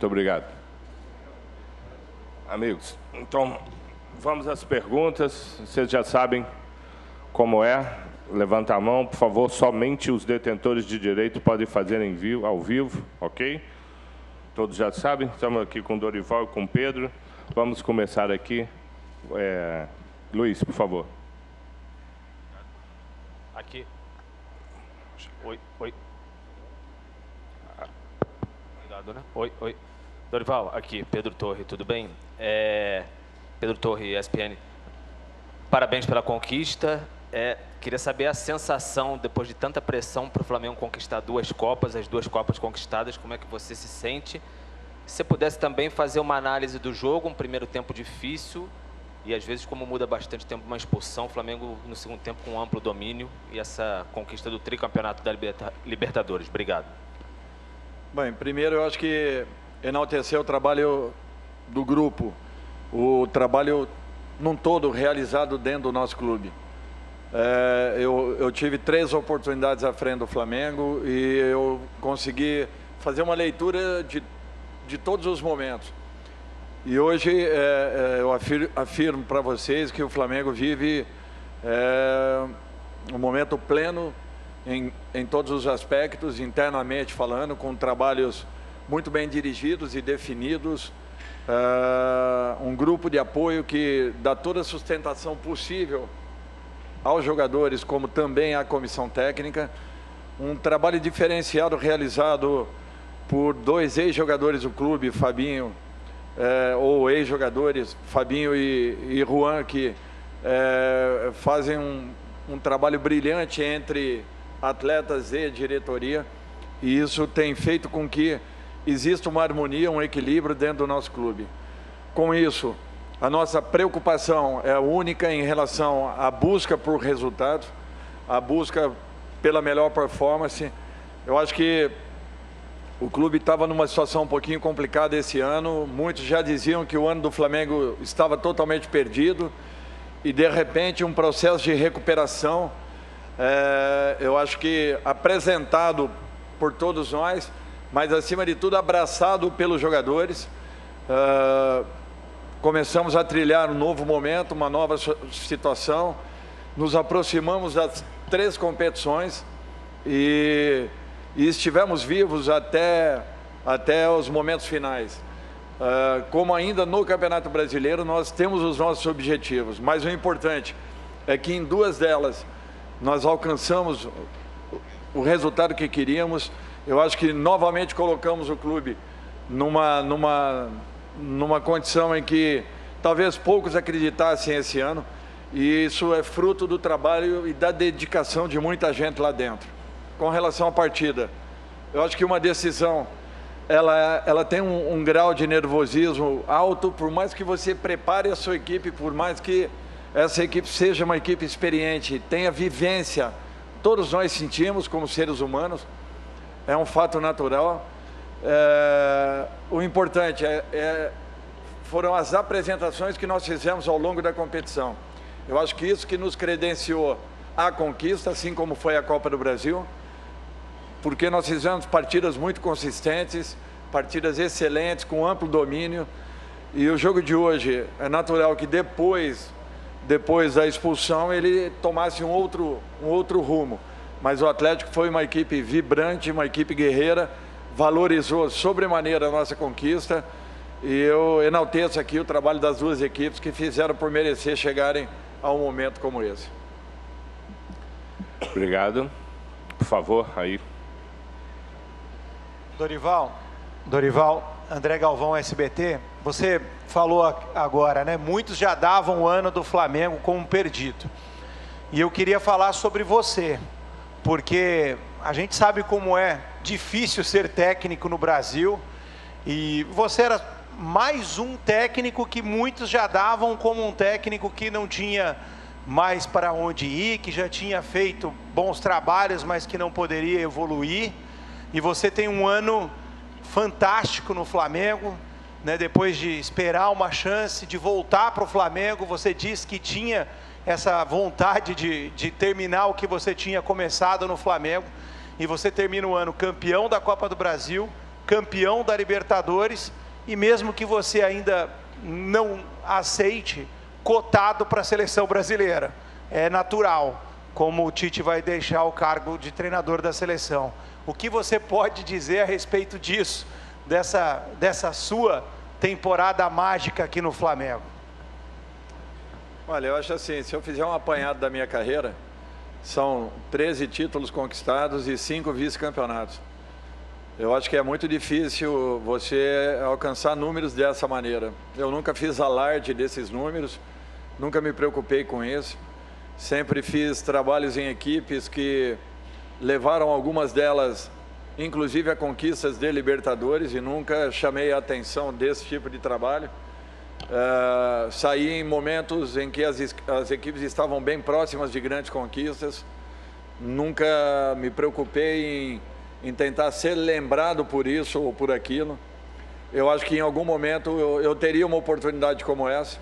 Muito obrigado. Amigos, então, vamos às perguntas. Vocês já sabem como é. Levanta a mão, por favor. Somente os detentores de direito podem fazer ao vivo, ok? Todos já sabem. Estamos aqui com o Dorival e com o Pedro. Vamos começar aqui. Luiz, por favor. Aqui. Oi. Cuidado, né? Oi. Dorival, aqui, Pedro Torre, tudo bem? Pedro Torre, ESPN. Parabéns pela conquista. Queria saber a sensação, depois de tanta pressão para o Flamengo conquistar as 2 Copas conquistadas, como é que você se sente? Se você pudesse também fazer uma análise do jogo, um primeiro tempo difícil, e às vezes como muda bastante tempo uma expulsão, o Flamengo no segundo tempo com amplo domínio e essa conquista do tricampeonato da Libertadores. Obrigado. Bem, primeiro eu acho que enaltecer o trabalho do grupo, o trabalho num todo realizado dentro do nosso clube. Eu tive 3 oportunidades à frente do Flamengo e eu consegui fazer uma leitura de todos os momentos. E hoje eu afirmo para vocês que o Flamengo vive um momento pleno em todos os aspectos, internamente falando, com trabalhos muito bem dirigidos e definidos, um grupo de apoio que dá toda a sustentação possível aos jogadores, como também à comissão técnica, um trabalho diferenciado realizado por 2 ex-jogadores do clube, Fabinho, ou ex-jogadores, Fabinho e Juan, que fazem um trabalho brilhante entre atletas e diretoria, e isso tem feito com que exista uma harmonia, um equilíbrio dentro do nosso clube. Com isso, a nossa preocupação é única em relação à busca por resultado, a busca pela melhor performance. Eu acho que o clube estava numa situação um pouquinho complicada esse ano. Muitos já diziam que o ano do Flamengo estava totalmente perdido e, de repente, um processo de recuperação, eu acho que apresentado por todos nós, mas, acima de tudo, abraçado pelos jogadores. Começamos a trilhar um novo momento, uma nova situação, nos aproximamos das 3 competições e estivemos vivos até os momentos finais. Como ainda no Campeonato Brasileiro, nós temos os nossos objetivos, mas o importante é que em 2 delas nós alcançamos o resultado que queríamos. Eu acho que novamente colocamos o clube numa condição em que talvez poucos acreditassem esse ano, e isso é fruto do trabalho e da dedicação de muita gente lá dentro. Com relação à partida, eu acho que uma decisão, ela tem um grau de nervosismo alto, por mais que você prepare a sua equipe, por mais que essa equipe seja uma equipe experiente, tenha vivência, todos nós sentimos como seres humanos, é um fato natural. O importante foram as apresentações que nós fizemos ao longo da competição. Eu acho que isso que nos credenciou a conquista, assim como foi a Copa do Brasil, porque nós fizemos partidas muito consistentes, partidas excelentes, com amplo domínio, e o jogo de hoje é natural que depois da expulsão ele tomasse um outro rumo, mas o Atlético foi uma equipe vibrante, uma equipe guerreira, valorizou sobremaneira a nossa conquista, e eu enalteço aqui o trabalho das 2 equipes que fizeram por merecer chegarem a um momento como esse. Obrigado. Por favor, aí. Dorival, André Galvão, SBT, você falou agora, né? Muitos já davam o ano do Flamengo como perdido. E eu queria falar sobre você, porque a gente sabe como é difícil ser técnico no Brasil, e você era mais um técnico que muitos já davam como um técnico que não tinha mais para onde ir, que já tinha feito bons trabalhos, mas que não poderia evoluir. E você tem um ano fantástico no Flamengo, né? Depois de esperar uma chance de voltar para o Flamengo, você disse que tinha essa vontade de terminar o que você tinha começado no Flamengo, e você termina o ano campeão da Copa do Brasil, campeão da Libertadores e, mesmo que você ainda não aceite, cotado para a seleção brasileira. É natural, como o Tite vai deixar o cargo de treinador da seleção. O que você pode dizer a respeito disso, dessa sua temporada mágica aqui no Flamengo? Olha, eu acho assim, se eu fizer um apanhado da minha carreira, são 13 títulos conquistados e 5 vice-campeonatos. Eu acho que é muito difícil você alcançar números dessa maneira. Eu nunca fiz alarde desses números, nunca me preocupei com isso. Sempre fiz trabalhos em equipes que levaram algumas delas, inclusive a conquistas de Libertadores, e nunca chamei a atenção desse tipo de trabalho. Saí em momentos em que as equipes estavam bem próximas de grandes conquistas. Nunca me preocupei em tentar ser lembrado por isso ou por aquilo. Eu acho que em algum momento eu teria uma oportunidade como essa.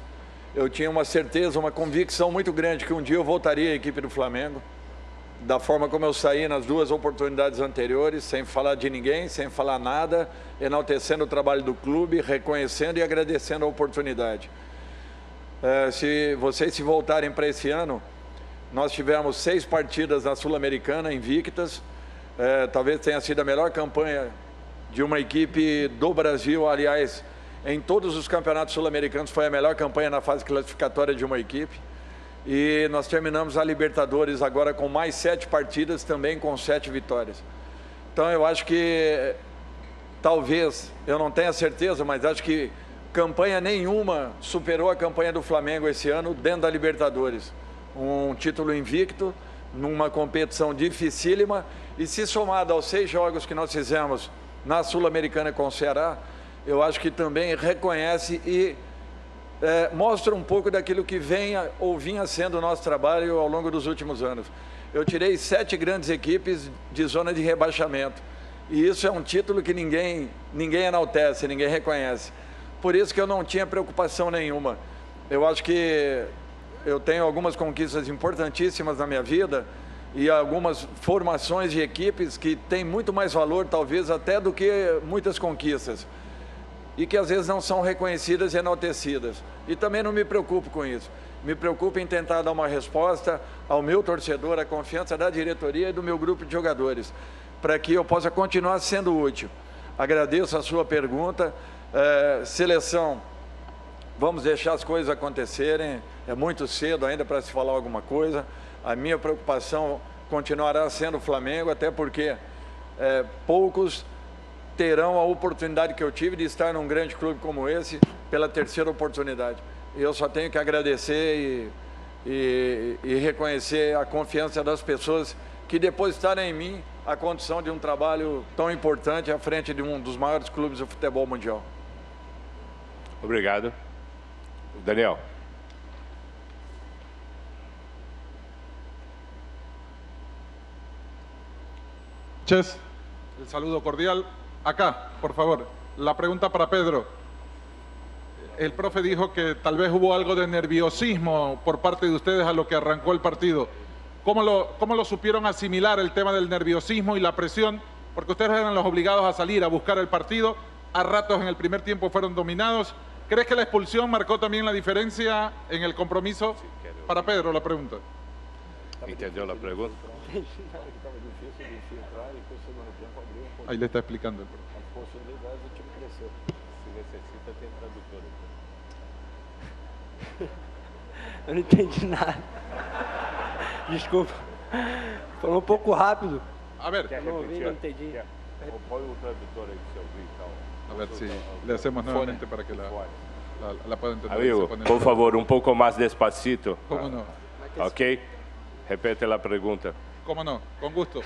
Eu tinha uma certeza, uma convicção muito grande que um dia eu voltaria à equipe do Flamengo, da forma como eu saí nas 2 oportunidades anteriores, sem falar de ninguém, sem falar nada, enaltecendo o trabalho do clube, reconhecendo e agradecendo a oportunidade. Se vocês se voltarem para esse ano, nós tivemos 6 partidas na Sul-Americana invictas. Talvez tenha sido a melhor campanha de uma equipe do Brasil. Aliás, em todos os campeonatos sul-americanos foi a melhor campanha na fase classificatória de uma equipe. E nós terminamos a Libertadores agora com mais 7 partidas, também com 7 vitórias. Então eu acho que, talvez, eu não tenha certeza, mas acho que campanha nenhuma superou a campanha do Flamengo esse ano dentro da Libertadores. Um título invicto, numa competição dificílima, e se somado aos 6 jogos que nós fizemos na Sul-Americana com o Ceará, eu acho que também reconhece e mostra um pouco daquilo que vinha sendo o nosso trabalho ao longo dos últimos anos. Eu tirei 7 grandes equipes de zona de rebaixamento, e isso é um título que ninguém enaltece, ninguém reconhece. Por isso que eu não tinha preocupação nenhuma. Eu acho que eu tenho algumas conquistas importantíssimas na minha vida e algumas formações de equipes que têm muito mais valor, talvez, até do que muitas conquistas, e que às vezes não são reconhecidas e enaltecidas. E também não me preocupo com isso. Me preocupo em tentar dar uma resposta ao meu torcedor, à confiança da diretoria e do meu grupo de jogadores, para que eu possa continuar sendo útil. Agradeço a sua pergunta. Seleção, vamos deixar as coisas acontecerem. É muito cedo ainda para se falar alguma coisa. A minha preocupação continuará sendo o Flamengo, até porque poucos terão a oportunidade que eu tive de estar num grande clube como esse pela 3ª oportunidade. Eu só tenho que agradecer e reconhecer a confiança das pessoas que depositaram em mim a condição de um trabalho tão importante à frente de um dos maiores clubes do futebol mundial. Obrigado. Daniel. Ches, el saludo cordial. Acá, por favor, la pregunta para Pedro. El profe dijo que tal vez hubo algo de nerviosismo por parte de ustedes a lo que arrancó el partido. ¿Cómo lo supieron asimilar el tema del nerviosismo y la presión? Porque ustedes eran los obligados a salir a buscar el partido. A ratos en el primer tiempo fueron dominados. ¿Crees que la expulsión marcó también la diferencia en el compromiso? Para Pedro, la pregunta. ¿Entendió la pregunta? Ahí le está explicando el profe. Eu não entendi nada. Desculpa. Falou um pouco rápido. A ver. Não ouvi, não entendi. Põe o tradutor aí que você ouviu e tal. A ver si le hacemos nuevamente para que la pueda entender. Amigo, por favor, un poco más despacito. ¿Cómo no? Ok. Repete la pregunta. ¿Cómo no? Con gusto.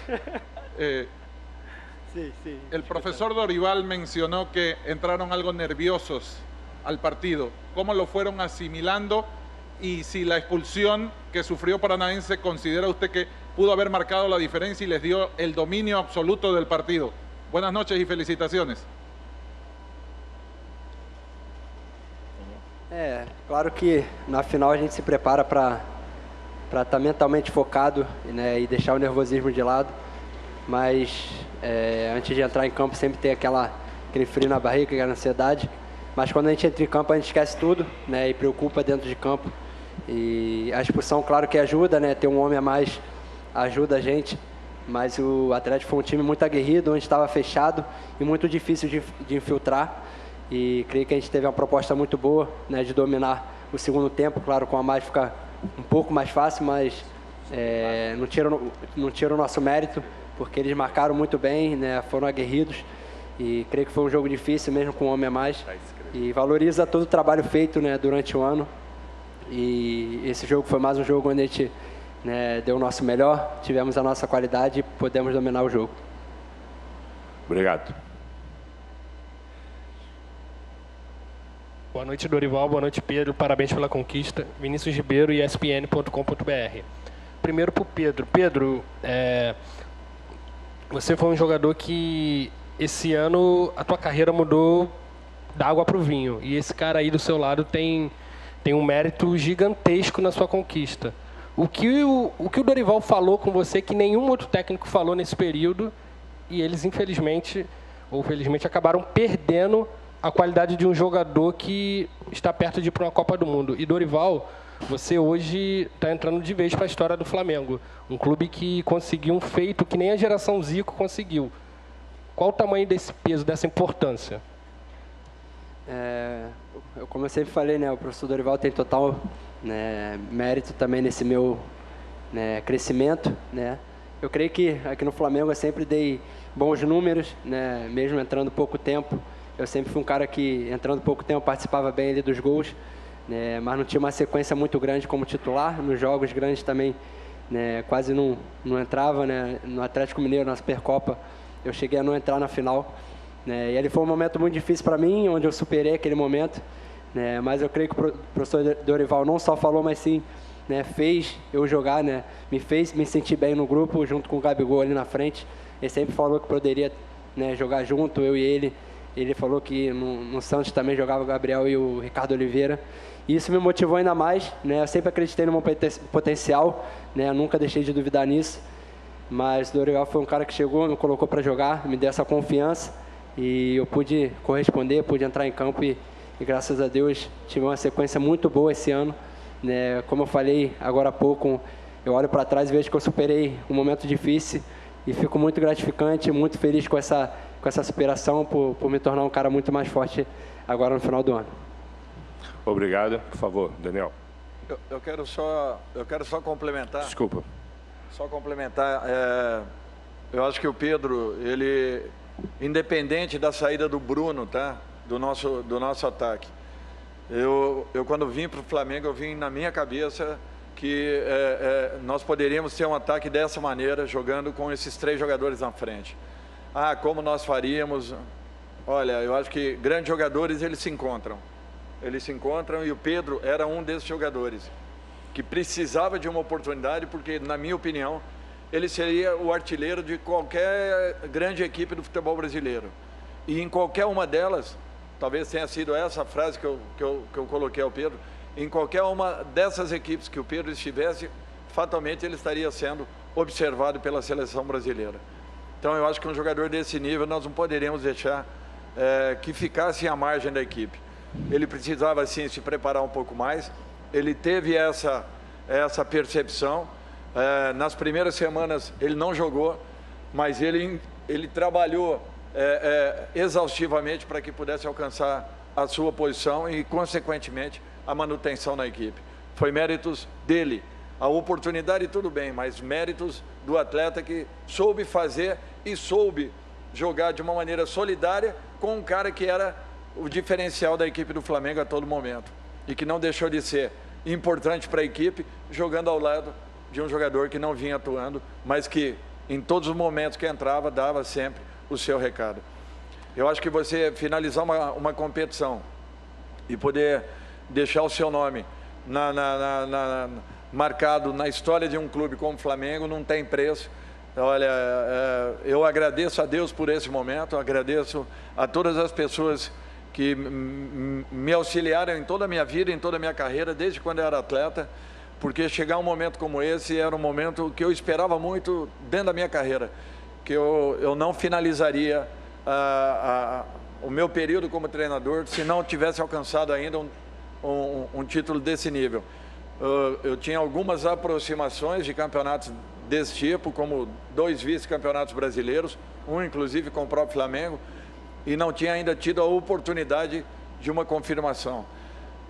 Sí, sí. El profesor Dorival mencionó que entraron algo nerviosos al partido. ¿Cómo lo fueron asimilando? Y si la expulsión que sufrió Paranaense, ¿considera usted que pudo haber marcado la diferencia y les dio el dominio absoluto del partido? Buenas noches y felicitaciones. Claro que na final a gente se prepara para estar mentalmente focado, né, e deixar o nervosismo de lado, mas antes de entrar em campo sempre tem aquela aquele frio na barriga, aquela ansiedade. Mas quando a gente entra em campo, a gente esquece tudo, né? E preocupa dentro de campo. E a expulsão, claro que ajuda, né? Ter um homem a mais ajuda a gente. Mas o Atlético foi um time muito aguerrido, onde estava fechado e muito difícil de infiltrar. E creio que a gente teve uma proposta muito boa, né? De dominar o segundo tempo. Claro, com a mais fica um pouco mais fácil, mas não tira o nosso mérito, porque eles marcaram muito bem, né? Foram aguerridos. E creio que foi um jogo difícil, mesmo com um homem a mais. E valoriza todo o trabalho feito, né, durante o ano. E esse jogo foi mais um jogo onde a gente, né, deu o nosso melhor, tivemos a nossa qualidade e pudemos dominar o jogo. Obrigado. Boa noite, Dorival. Boa noite, Pedro. Parabéns pela conquista. Vinícius Ribeiro, ESPN.com.br. Primeiro para o Pedro. Pedro, você foi um jogador que esse ano a tua carreira mudou da água para o vinho. E esse cara aí do seu lado tem um mérito gigantesco na sua conquista. O que o Dorival falou com você que nenhum outro técnico falou nesse período, e eles, infelizmente ou felizmente, acabaram perdendo a qualidade de um jogador que está perto de ir para uma Copa do Mundo. E, Dorival, você hoje está entrando de vez para a história do Flamengo. Um clube que conseguiu um feito que nem a geração Zico conseguiu. Qual o tamanho desse peso, dessa importância? Como eu sempre falei, né, o professor Dorival tem total, né, mérito também nesse meu, né, crescimento, né. Eu creio que aqui no Flamengo eu sempre dei bons números, né, mesmo entrando pouco tempo. Eu sempre fui um cara que, entrando pouco tempo, participava bem ali dos gols, né, mas não tinha uma sequência muito grande como titular. Nos jogos grandes também, né, quase não entrava, né. No Atlético Mineiro, na Supercopa, eu cheguei a não entrar na final. E ele foi um momento muito difícil para mim, onde eu superei aquele momento, né, mas eu creio que o professor Dorival não só falou, mas sim, né, fez eu jogar, né, me fez me sentir bem no grupo, junto com o Gabigol ali na frente. Ele sempre falou que poderia, né, jogar junto, eu e ele. Ele falou que no Santos também jogava o Gabriel e o Ricardo Oliveira. E isso me motivou ainda mais, né, eu sempre acreditei no meu potencial, né, eu nunca deixei de duvidar nisso. Mas o Dorival foi um cara que chegou, me colocou para jogar, me deu essa confiança. E eu pude corresponder, pude entrar em campo e graças a Deus tive uma sequência muito boa esse ano, né? Como eu falei agora há pouco, eu olho para trás e vejo que eu superei um momento difícil e fico muito gratificante, muito feliz com essa superação por me tornar um cara muito mais forte agora no final do ano. Obrigado. Por favor, Daniel. Eu quero só complementar. Desculpa. Só complementar. Eu acho que o Pedro, ele, independente da saída do Bruno, tá? Do nosso ataque. Eu quando vim para o Flamengo, eu vim na minha cabeça que nós poderíamos ter um ataque dessa maneira, jogando com esses 3 jogadores na frente. Como nós faríamos? Olha, eu acho que grandes jogadores, eles se encontram. Eles se encontram e o Pedro era um desses jogadores que precisava de uma oportunidade, porque, na minha opinião, ele seria o artilheiro de qualquer grande equipe do futebol brasileiro. E em qualquer uma delas, talvez tenha sido essa frase que eu coloquei ao Pedro, em qualquer uma dessas equipes que o Pedro estivesse, fatalmente ele estaria sendo observado pela seleção brasileira. Então eu acho que um jogador desse nível nós não poderíamos deixar que ficasse à margem da equipe. Ele precisava, sim, se preparar um pouco mais. Ele teve essa percepção. Nas primeiras semanas ele não jogou, mas ele trabalhou exaustivamente para que pudesse alcançar a sua posição e, consequentemente, a manutenção na equipe. Foi méritos dele. A oportunidade, tudo bem, mas méritos do atleta que soube fazer e soube jogar de uma maneira solidária com um cara que era o diferencial da equipe do Flamengo a todo momento e que não deixou de ser importante para a equipe, jogando ao lado de um jogador que não vinha atuando, mas que em todos os momentos que entrava, dava sempre o seu recado. Eu acho que você finalizar uma competição e poder deixar o seu nome marcado na história de um clube como o Flamengo não tem preço. Olha, eu agradeço a Deus por esse momento, agradeço a todas as pessoas que me auxiliaram em toda a minha vida, em toda a minha carreira, desde quando eu era atleta, porque chegar um momento como esse era um momento que eu esperava muito dentro da minha carreira, que eu não finalizaria o meu período como treinador se não tivesse alcançado ainda um título desse nível. Eu tinha algumas aproximações de campeonatos desse tipo, como 2 vice-campeonatos brasileiros, um inclusive com o próprio Flamengo, e não tinha ainda tido a oportunidade de uma confirmação.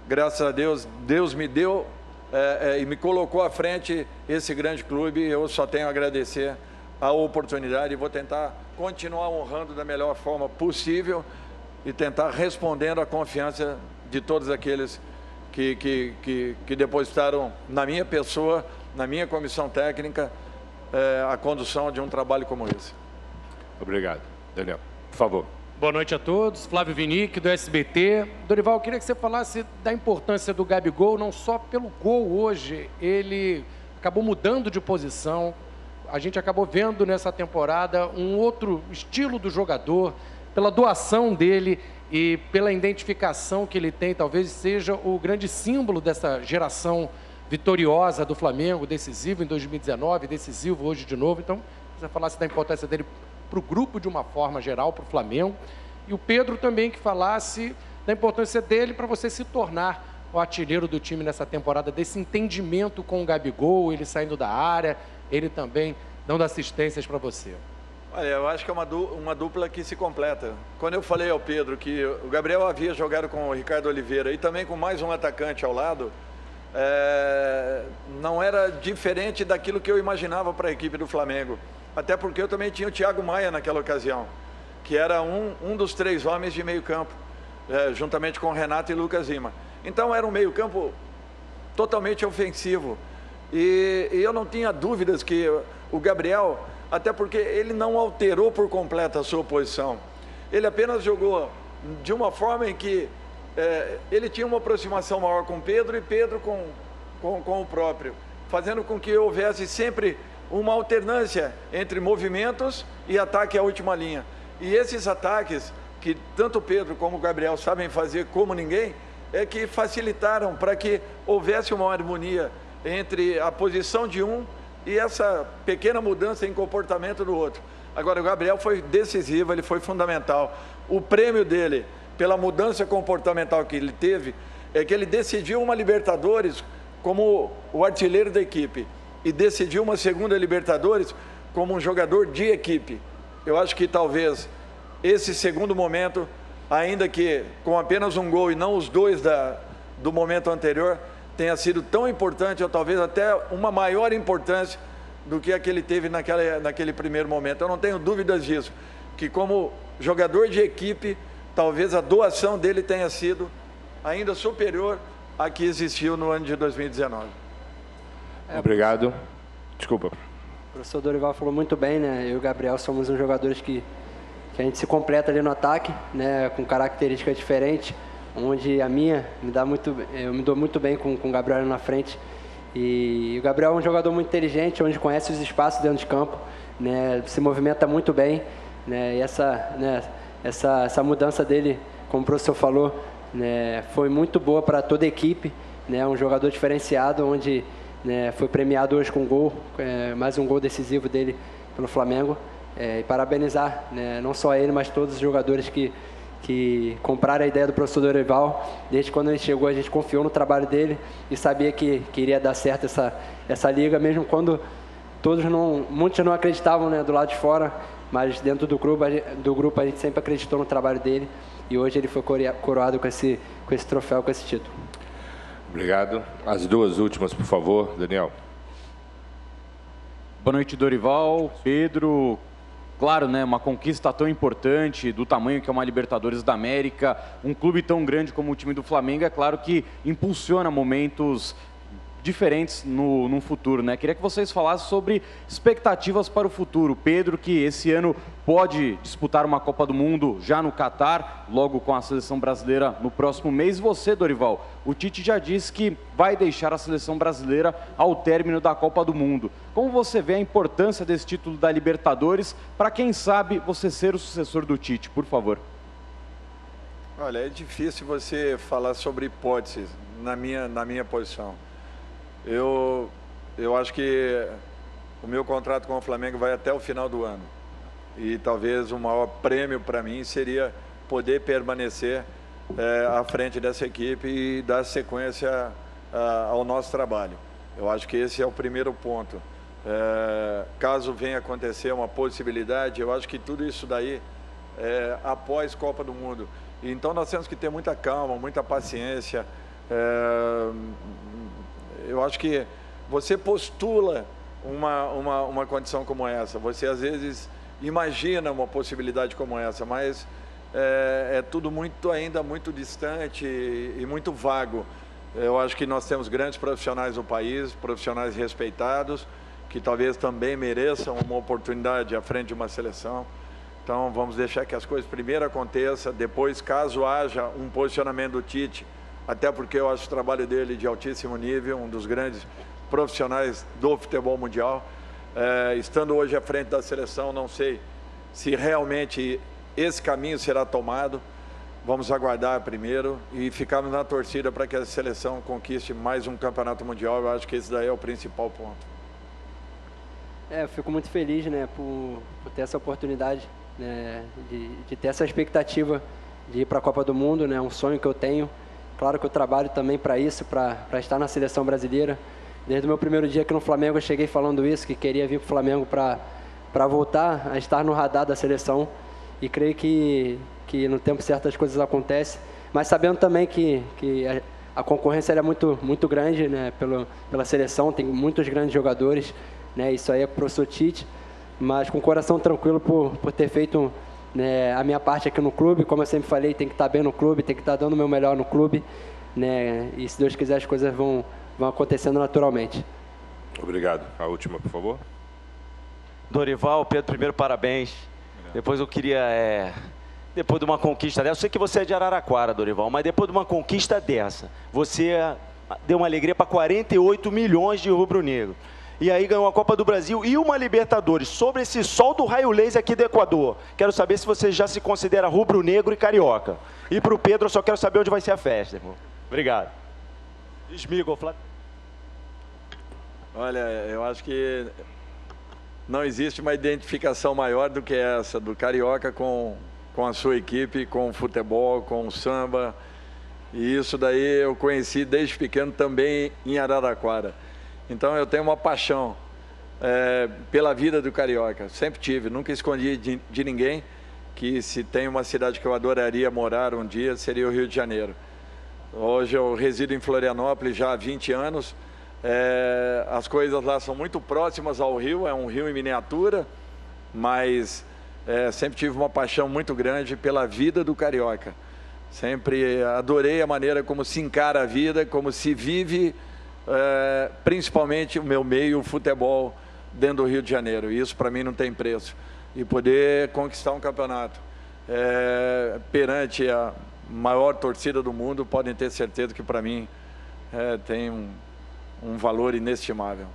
Graças a Deus, Deus me deu e me colocou à frente esse grande clube. Eu só tenho a agradecer a oportunidade e vou tentar continuar honrando da melhor forma possível e tentar respondendo à confiança de todos aqueles que depositaram na minha pessoa, na minha comissão técnica, a condução de um trabalho como esse. Obrigado. Daniel, por favor. Boa noite a todos. Flávio Vinick, do SBT. Dorival, eu queria que você falasse da importância do Gabigol, não só pelo gol hoje. Ele acabou mudando de posição. A gente acabou vendo nessa temporada um outro estilo do jogador, pela doação dele e pela identificação que ele tem. Talvez seja o grande símbolo dessa geração vitoriosa do Flamengo, decisivo em 2019, decisivo hoje de novo. Então, se você falasse da importância dele para o grupo de uma forma geral, para o Flamengo. E o Pedro também que falasse da importância dele para você se tornar o artilheiro do time nessa temporada, desse entendimento com o Gabigol, ele saindo da área, ele também dando assistências para você. Olha, eu acho que é uma dupla que se completa. Quando eu falei ao Pedro que o Gabriel havia jogado com o Ricardo Oliveira e também com mais um atacante ao lado, não era diferente daquilo que eu imaginava para a equipe do Flamengo. Até porque eu também tinha o Thiago Maia naquela ocasião, que era um dos 3 homens de meio campo, juntamente com Renato e Lucas Lima. Então era um meio campo totalmente ofensivo. E eu não tinha dúvidas que o Gabriel, até porque ele não alterou por completo a sua posição. Ele apenas jogou de uma forma em que ele tinha uma aproximação maior com Pedro e Pedro com o próprio, fazendo com que houvesse sempre uma alternância entre movimentos e ataque à última linha. E esses ataques, que tanto o Pedro como o Gabriel sabem fazer como ninguém, é que facilitaram para que houvesse uma harmonia entre a posição de um e essa pequena mudança em comportamento do outro. Agora, o Gabriel foi decisivo, ele foi fundamental. O prêmio dele, pela mudança comportamental que ele teve, é que ele decidiu uma Libertadores como o artilheiro da equipe e decidiu uma segunda Libertadores como um jogador de equipe. Eu acho que talvez esse segundo momento, ainda que com apenas um gol e não os 2 do momento anterior, tenha sido tão importante, ou talvez até uma maior importância do que a que ele teve naquele primeiro momento. Eu não tenho dúvidas disso, que como jogador de equipe, talvez a doação dele tenha sido ainda superior à que existiu no ano de 2019. Obrigado. Desculpa. O professor Dorival falou muito bem, né? Eu e o Gabriel somos uns jogadores que a gente se completa ali no ataque, né? Com características diferentes, onde a minha eu me dou muito bem com o Gabriel na frente. E o Gabriel é um jogador muito inteligente, onde conhece os espaços dentro de campo, né? Se movimenta muito bem, né? E essa mudança dele, como o professor falou, né? Foi muito boa para toda a equipe, né? Um jogador diferenciado, onde foi premiado hoje com um gol, mais um gol decisivo dele pelo Flamengo. E parabenizar, né, não só ele, mas todos os jogadores que compraram a ideia do professor Dorival. Desde quando ele chegou, a gente confiou no trabalho dele e sabia que iria dar certo essa liga, mesmo quando muitos não acreditavam, né, do lado de fora, mas dentro do grupo a gente sempre acreditou no trabalho dele e hoje ele foi coroado com esse troféu, com esse título. Obrigado. As 2 últimas, por favor, Daniel. Boa noite, Dorival, Pedro. Claro, né, uma conquista tão importante, do tamanho que é uma Libertadores da América, um clube tão grande como o time do Flamengo, é claro que impulsiona momentos diferentes no futuro, né? Queria que vocês falassem sobre expectativas para o futuro. Pedro, que esse ano pode disputar uma Copa do Mundo já no Catar, logo com a seleção brasileira no próximo mês. E você, Dorival, o Tite já disse que vai deixar a seleção brasileira ao término da Copa do Mundo. Como você vê a importância desse título da Libertadores para, quem sabe, você ser o sucessor do Tite, por favor? Olha, é difícil você falar sobre hipóteses na minha posição. Eu acho que o meu contrato com o Flamengo vai até o final do ano. E talvez o maior prêmio para mim seria poder permanecer à frente dessa equipe e dar sequência ao nosso trabalho. Eu acho que esse é o primeiro ponto. Caso venha acontecer uma possibilidade, eu acho que tudo isso daí após Copa do Mundo. Então nós temos que ter muita calma, muita paciência. Eu acho que você postula uma condição como essa, você às vezes imagina uma possibilidade como essa, mas é tudo ainda muito distante e muito vago. Eu acho que nós temos grandes profissionais no país, profissionais respeitados, que talvez também mereçam uma oportunidade à frente de uma seleção. Então vamos deixar que as coisas primeiro aconteçam, depois, caso haja um posicionamento do Tite, até porque eu acho o trabalho dele de altíssimo nível, um dos grandes profissionais do futebol mundial. Estando hoje à frente da seleção, não sei se realmente esse caminho será tomado. Vamos aguardar primeiro e ficarmos na torcida para que a seleção conquiste mais um campeonato mundial. Eu acho que esse daí é o principal ponto. Eu fico muito feliz, né, por ter essa oportunidade, né, de ter essa expectativa de ir para a Copa do Mundo, né, um sonho que eu tenho. Claro que eu trabalho também para isso, para estar na seleção brasileira. Desde o meu primeiro dia aqui no Flamengo, eu cheguei falando isso, que queria vir para o Flamengo para voltar a estar no radar da seleção. E creio que no tempo certo as coisas acontecem. Mas sabendo também que a concorrência é muito grande, né, pela seleção, tem muitos grandes jogadores, né, isso aí é para o professor Tite. Mas com o coração tranquilo por ter feito, né, a minha parte aqui no clube. Como eu sempre falei, tem que estar bem no clube, tem que estar dando o meu melhor no clube, né, e se Deus quiser as coisas vão acontecendo naturalmente. Obrigado. A última, por favor. Dorival, Pedro, primeiro parabéns. Depois eu queria, depois de uma conquista dessa, eu sei que você é de Araraquara, Dorival, mas depois de uma conquista dessa, você deu uma alegria para 48 milhões de rubro-negro. E aí ganhou a Copa do Brasil e uma Libertadores. Sobre esse sol do raio laser aqui do Equador, quero saber se você já se considera rubro-negro e carioca. E para o Pedro, eu só quero saber onde vai ser a festa, irmão. Obrigado. Esmigo, Flávio. Olha, eu acho que não existe uma identificação maior do que essa, do carioca com a sua equipe, com o futebol, com o samba. E isso daí eu conheci desde pequeno também em Araraquara. Então eu tenho uma paixão pela vida do carioca, sempre tive, nunca escondi de ninguém que se tem uma cidade que eu adoraria morar um dia, seria o Rio de Janeiro. Hoje eu resido em Florianópolis já há 20 anos, as coisas lá são muito próximas ao rio, é um rio em miniatura, mas sempre tive uma paixão muito grande pela vida do carioca. Sempre adorei a maneira como se encara a vida, como se vive, principalmente o meu meio, o futebol, dentro do Rio de Janeiro. E isso para mim não tem preço. E poder conquistar um campeonato perante a maior torcida do mundo, podem ter certeza que para mim tem um valor inestimável.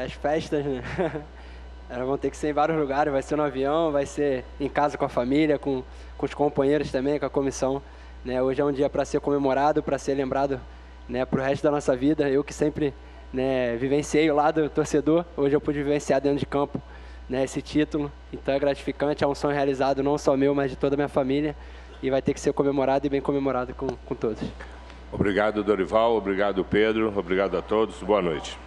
As festas, né? Elas vão ter que ser em vários lugares, vai ser no avião, vai ser em casa com a família, com os companheiros também, com a comissão. Né? Hoje é um dia para ser comemorado, para ser lembrado, né, para o resto da nossa vida. Eu que sempre, né, vivenciei o lado torcedor, hoje eu pude vivenciar dentro de campo, né, esse título. Então é gratificante, é um sonho realizado não só meu, mas de toda a minha família. E vai ter que ser comemorado e bem comemorado com todos. Obrigado, Dorival. Obrigado, Pedro. Obrigado a todos. Boa noite.